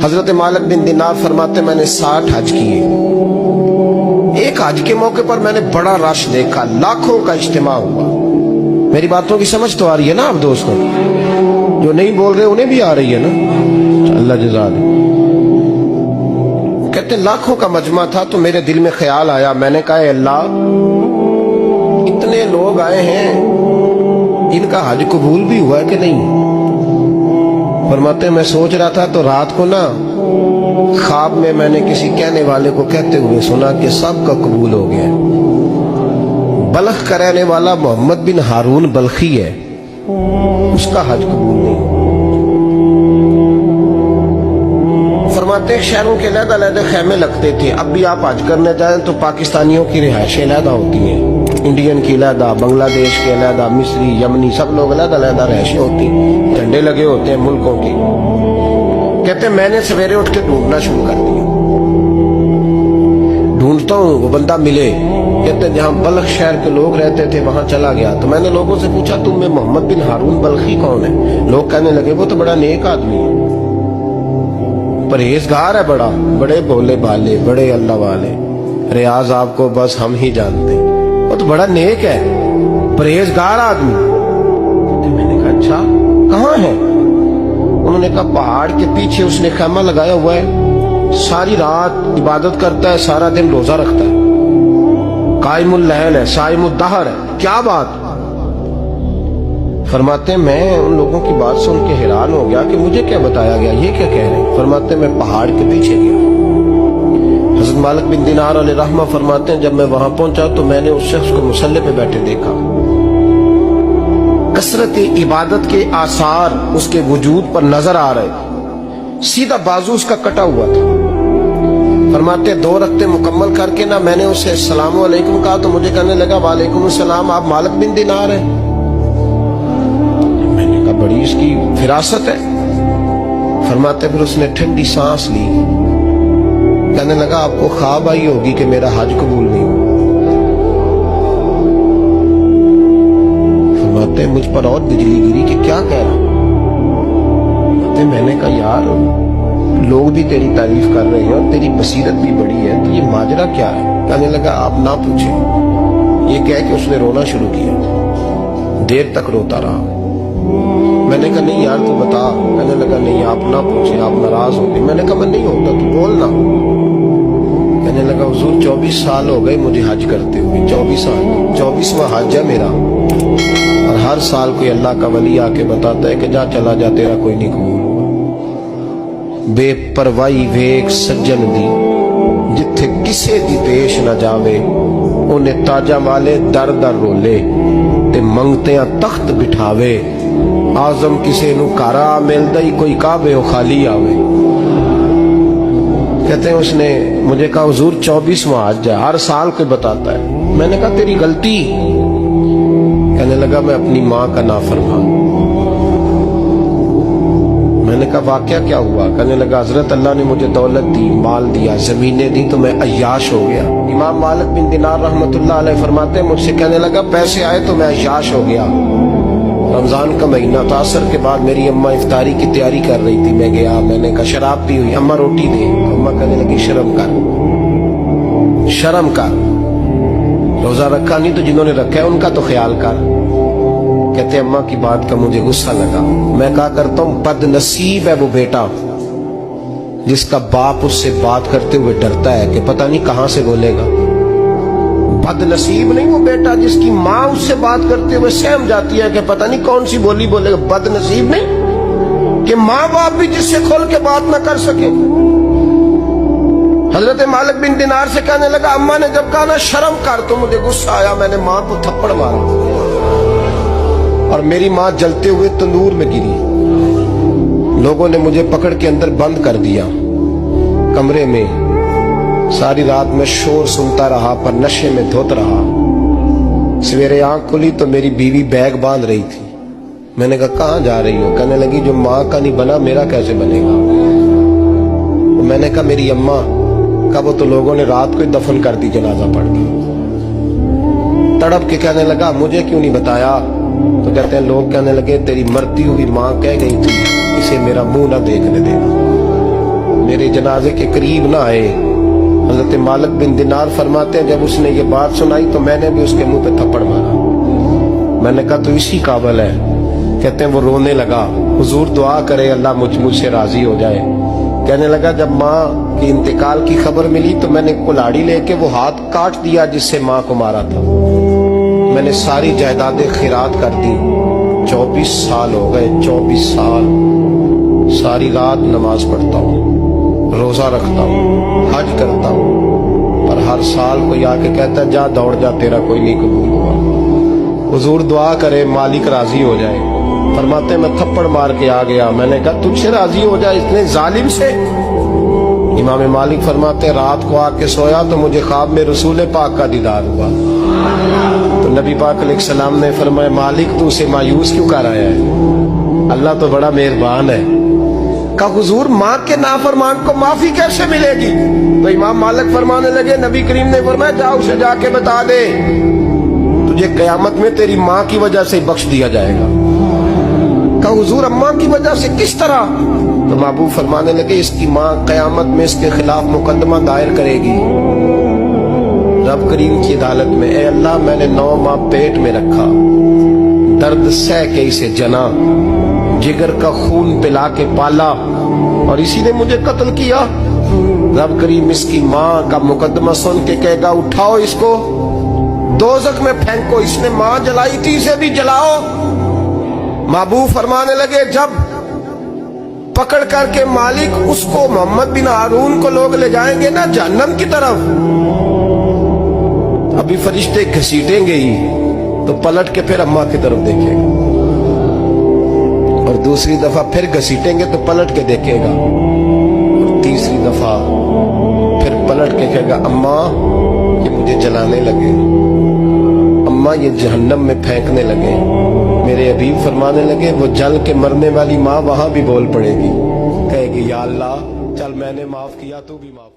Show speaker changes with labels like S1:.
S1: حضرت مالک بن دینار فرماتے میں نے 60 حج کیے. ایک حج کے موقع پر میں نے بڑا رش دیکھا, لاکھوں کا اجتماع ہوا. میری باتوں کی سمجھ تو آ رہی ہے نا آپ دوستوں؟ جو نہیں بول رہے انہیں بھی آ رہی ہے نا؟ اللہ جزا دے. کہتے ہیں لاکھوں کا مجمع تھا تو میرے دل میں خیال آیا, میں نے کہا اے اللہ, اتنے لوگ آئے ہیں, ان کا حج قبول بھی ہوا ہے کہ نہیں؟ فرماتے ہیں میں سوچ رہا تھا تو رات کو نا خواب میں نے کسی کہنے والے کو کہتے ہوئے سنا کہ سب کا قبول ہو گیا. بلخ کا رہنے والا محمد بن ہارون بلخی ہے, اس کا حج قبول نہیں. فرماتے ہیں شہروں کے علیحدہ علیحدہ خیمے لگتے تھے. اب بھی آپ حج کرنے جائیں تو پاکستانیوں کی رہائشیں علیحدہ ہوتی ہیں, انڈین کی علیحدہ, بنگلہ دیش کے علیحدہ, مصری, یمنی, سب لوگ علیحدہ علیحدہ رہائشیں ہوتی ہیں, جھنڈے لگے ہوتے ہیں ملکوں کے. کہتے ہیں میں نے سویرے اٹھ کے ڈھونڈنا شروع کر دیا, ڈھونڈتا ہوں وہ بندہ ملے. کہتے ہیں جہاں بلخ شہر کے لوگ رہتے تھے وہاں چلا گیا تو میں نے لوگوں سے پوچھا تم میں محمد بن ہارون بلخی کون ہے؟ لوگ کہنے لگے وہ تو بڑا نیک آدمی ہے, پرہیزگار ہے, بڑے بولے بالے, بڑے اللہ والے, ریاض آپ کو بس ہم ہی جانتے ہیں, وہ تو بڑا نیک ہے, پرہیزگار آدمی. میں نے کہا اچھا کہاں ہے؟ انہوں نے کہا پہاڑ کے پیچھے اس نے خیمہ لگایا ہوا ہے, ساری رات عبادت کرتا ہے, سارا دن روزہ رکھتا ہے, قائم اللیل ہے, صائم الدہر ہے. کیا بات؟ فرماتے ہیں میں ان لوگوں کی بات سن کے حیران ہو گیا کہ مجھے کیا بتایا گیا, یہ کیا کہہ رہے ہیں؟ فرماتے ہیں میں پہاڑ کے پیچھے گیا. حضرت مالک بن دینار علیہ رحمہ فرماتے ہیں جب میں وہاں پہنچا تو میں نے اس شخص کو مصلی پہ بیٹھے دیکھا. کثرت عبادت کے آثار اس کے وجود پر نظر آ رہے, سیدھا بازو اس کا کٹا ہوا تھا. فرماتے 2 رکعتیں مکمل کر کے نا میں نے اسے السلام علیکم کہا تو مجھے کہنے لگا وعلیکم السلام, آپ مالک بن دینار ہیں؟ میں نے کہا بڑی اس کی فراست ہے. فرماتے پھر اس نے ٹھنڈی سانس لی, کہنے لگا آپ کو خواب آئی ہوگی کہ میرا حج قبول نہیں ہوا. فرماتے مجھ پر اور بجلی گری کہ کیا کہہ رہا. میں نے کہا یار لوگ بھی تیری تعریف کر رہے ہیں اور تیری بصیرت بھی بڑی ہے, تو یہ ماجرا کیا ہے؟ کہنے لگا آپ نہ پوچھیں. یہ کہہ کہ اس نے رونا شروع کیا, دیر تک روتا رہا. میں نے کہا نہیں یار تو بتا. کہنے لگا نہیں آپ نہ پوچھیں, آپ ناراض ہو گئے. میں نے کہا میں نہیں ہوتا, تو بولنا. کہنے لگا حضور 24 سال ہو گئے مجھے حج کرتے ہوئے, 24 سال, 24واں حج ہے میرا, اور ہر سال کوئی اللہ کا ولی آ کے بتاتا ہے کہ جا چلا جا تیرا کوئی نہیں قبول ہوگا. بے پروائی ویک سجن دی جتھے کسے دی پیش نہ جاوے, انہیں تاجا والے در در رولے تے منگتیاں تخت بٹھاوے. آزم کسے نو کارا ملدا ہی کوئی کعبے و خالی آوے. کہتے ہیں اس نے مجھے کہا حضور 24واں حج ہے, ہر سال کوئی بتاتا ہے. میں نے کہا تیری غلطی. کہنے لگا میں اپنی ماں کا نافرمان. میں نے کہا واقعہ کیا ہوا؟ کہنے لگا حضرت اللہ نے مجھے دولت دی, مال دیا, زمینیں دی تو میں عیاش ہو گیا. امام مالک بن دینار رحمت اللہ علیہ فرماتے ہیں مجھ سے کہنے لگا پیسے آئے تو میں عیاش ہو گیا. رمضان کا مہینہ تھا, عصر کے بعد میری اماں افطاری کی تیاری کر رہی تھی. میں گیا, میں نے کہا شراب پی ہوئی, اماں روٹی دے. اماں کہنے لگی شرم کر, شرم کر, روزہ رکھا نہیں تو جنہوں نے رکھا ہے ان کا تو خیال کر. کہتے اماں کی بات کا مجھے غصہ لگا. میں کہا کرتا ہوں بد نصیب ہے وہ بیٹا جس کا باپ اس سے بات کرتے ہوئے ڈرتا ہے کہ پتہ نہیں کہاں سے بولے گا. بد نصیب نہیں وہ بیٹا جس کی ماں اس سے بات کرتے ہوئے سہم جاتی ہے کہ پتہ نہیں کون سی بولی بولے گا. بد نصیب نہیں کہ ماں باپ بھی جس سے کھول کے بات نہ کر سکے. حضرت مالک بن دینار سے کہنے لگا اماں نے جب کہا نا شرم کر تو مجھے غصہ آیا, میں نے ماں کو تھپڑ مارا اور میری ماں جلتے ہوئے تندور میں گری. لوگوں نے مجھے پکڑ کے اندر بند کر دیا کمرے میں. ساری رات میں شور سنتا رہا پر نشے میں دھوت رہا. سویرے آنکھ کھلی تو میری بیوی بیگ باندھ رہی تھی. میں نے کہا کہاں جا رہی ہو؟ کہنے لگی جو ماں کا نہیں بنا میرا کیسے بنے گا. میں نے کہا میری اماں کا وہ تو لوگوں نے رات کو ہی دفن کر دی جنازہ پڑھ کے. تڑپ کے کہنے لگا مجھے کیوں نہیں بتایا؟ تو کہتے ہیں لوگ کہنے لگے تیری مرتی ہوئی ماں کہہ گئی تھی اسے میرا منہ نہ دیکھنے دینا. کے جنازے کے قریب نہ آئے. حضرت مالک بن دینار فرماتے ہیں جب اس نے یہ بات سنائی تو میں نے بھی اس کے منہ پہ تھپڑ مارا. میں نے کہا تو اسی قابل ہے. کہتے ہیں وہ رونے لگا, حضور دعا کرے اللہ مجھ سے راضی ہو جائے. کہنے لگا جب ماں کی انتقال کی خبر ملی تو میں نے کلاڑی لے کے وہ ہاتھ کاٹ دیا جس سے ماں کو مارا تھا. میں نے ساری جائیدادیں خیرات کر دی. 24 سال ہو گئے, 24 سال ساری رات نماز پڑھتا ہوں, روزہ رکھتا ہوں, حج کرتا ہوں, پر ہر سال کوئی آ کے کہتا ہے جا دوڑ جا تیرا کوئی نہیں قبول ہوا. حضور دعا کرے مالک راضی ہو جائے. فرماتے ہیں میں تھپڑ مار کے آ گیا. میں نے کہا تجھ سے راضی ہو جائے اتنے ظالم سے. امام مالک فرماتے ہیں رات کو آ کے سویا تو مجھے خواب میں رسول پاک کا دیدار ہوا. تو نبی پاک علیہ السلام نے فرمایا مالک تو اسے مایوس کیوں کر آیا ہے, اللہ تو بڑا مہربان ہے. کہا حضور ماں کے نافرمان کو معافی کیسے ملے گی؟ تو امام مالک فرمانے لگے نبی کریم نے فرمایا جا اسے جا کے بتا دے تجھے قیامت میں تیری ماں کی وجہ سے بخش دیا جائے گا. کہا حضور اماں کی وجہ سے کس طرح؟ تو محبوب فرمانے لگے اس کی ماں قیامت میں اس کے خلاف مقدمہ دائر کرے گی رب کریم کی عدالت میں. اے اللہ میں نے 9 ماہ پیٹ میں رکھا, درد سہ کے اسے جنا, جگر کا خون پلا کے پالا اور اسی نے مجھے قتل کیا. رب کریم اس کی ماں کا مقدمہ سن کے کہے گا اٹھاؤ اس کو دوزخ میں پھینکو, اس نے ماں جلائی تھی اسے بھی جلاؤ. محبوب فرمانے لگے جب پکڑ کر کے مالک اس کو محمد بن ہارون کو لوگ لے جائیں گے نا جہنم کی طرف, ابھی فرشتے گھسیٹیں گے ہی تو پلٹ کے پھر اماں کی طرف دیکھے گا, اور دوسری دفعہ پھر گھسیٹیں گے تو پلٹ کے دیکھے گا, اور تیسری دفعہ پھر پلٹ کے کہے گا اماں یہ مجھے جلانے لگے, اماں یہ جہنم میں پھینکنے لگے. میرے حبیب فرمانے لگے وہ جل کے مرنے والی ماں وہاں بھی بول پڑے گی, کہے گی یا اللہ چل میں نے معاف کیا تو بھی معاف.